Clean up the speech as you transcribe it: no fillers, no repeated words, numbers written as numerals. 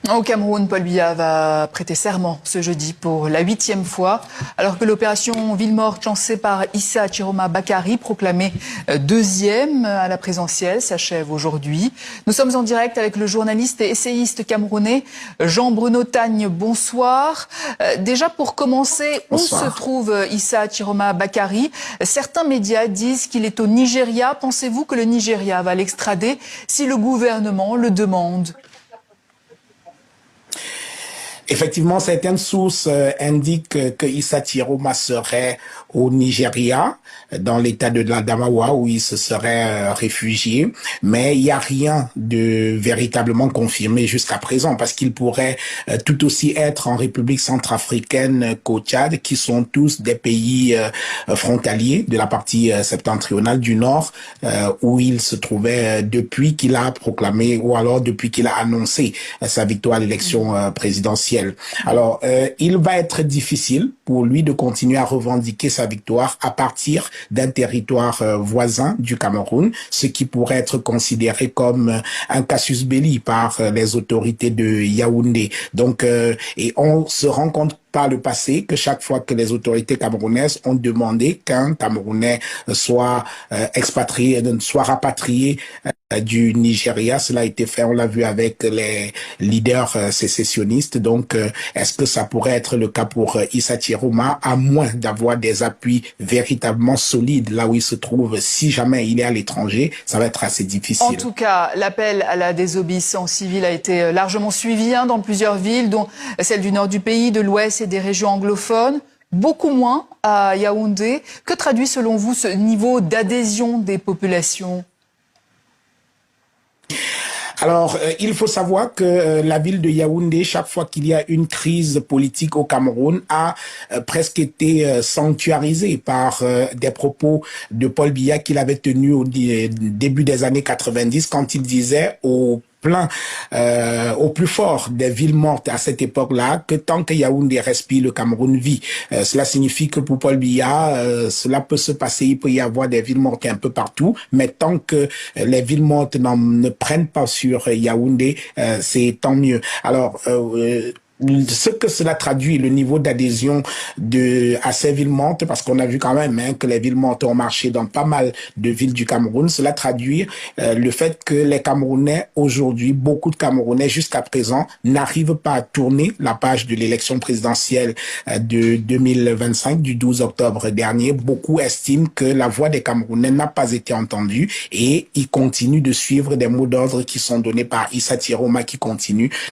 Au Cameroun, Paul Biya va prêter serment ce jeudi pour la 8e fois, alors que l'opération Ville morte lancée par Issa Chiroma Bakary, proclamée deuxième à la présidentielle, s'achève aujourd'hui. Nous sommes en direct avec le journaliste et essayiste camerounais Jean-Bruno Tagne. Bonsoir. Déjà pour commencer, Bonsoir. où se trouve Issa Chiroma Bakary? Certains médias disent qu'il est au Nigeria. Pensez-vous que le Nigeria va l'extrader si le gouvernement le demande? Effectivement, certaines sources indiquent que Issa Chiroma serait au Nigeria, dans l'état de l'Adamawa, où il se serait réfugié. Mais il n'y a rien de véritablement confirmé jusqu'à présent, parce qu'il pourrait tout aussi être en République centrafricaine qu'au Tchad, qui sont tous des pays frontaliers de la partie septentrionale du Nord, où il se trouvait depuis qu'il a proclamé, ou alors depuis qu'il a annoncé sa victoire à l'élection présidentielle. Alors, il va être difficile pour lui de continuer à revendiquer sa victoire à partir d'un territoire voisin du Cameroun, ce qui pourrait être considéré comme un casus belli par les autorités de Yaoundé. Donc, et on se rend compte par le passé que chaque fois que les autorités camerounaises ont demandé qu'un Camerounais soit expatrié, soit rapatrié du Nigeria, cela a été fait, on l'a vu avec les leaders sécessionnistes. Donc, est-ce que ça pourrait être le cas pour Issa Chiroma, à moins d'avoir des appuis véritablement solides là où il se trouve? Si jamais il est à l'étranger, ça va être assez difficile. En tout cas, l'appel à la désobéissance civile a été largement suivi dans plusieurs villes, dont celle du nord du pays, de l'ouest et des régions anglophones. Beaucoup moins à Yaoundé. Que traduit selon vous ce niveau d'adhésion des populations ? Alors, il faut savoir que la ville de Yaoundé, chaque fois qu'il y a une crise politique au Cameroun, a presque été sanctuarisée par des propos de Paul Biya qu'il avait tenus au début des années 90, quand il disait au plus fort des villes mortes à cette époque-là, que tant que Yaoundé respire, le Cameroun vit. Cela signifie que pour Paul Biya, cela peut se passer, il peut y avoir des villes mortes un peu partout, mais tant que les villes mortes ne prennent pas sur Yaoundé, c'est tant mieux. Alors, ce que cela traduit, le niveau d'adhésion à ces villes mortes, parce qu'on a vu quand même que les villes mortes ont marché dans pas mal de villes du Cameroun, cela traduit le fait que les Camerounais aujourd'hui, beaucoup de Camerounais jusqu'à présent, n'arrivent pas à tourner la page de l'élection présidentielle de 2025, du 12 octobre dernier. Beaucoup estiment que la voix des Camerounais n'a pas été entendue et ils continuent de suivre des mots d'ordre qui sont donnés par Issa Chiroma, qui continue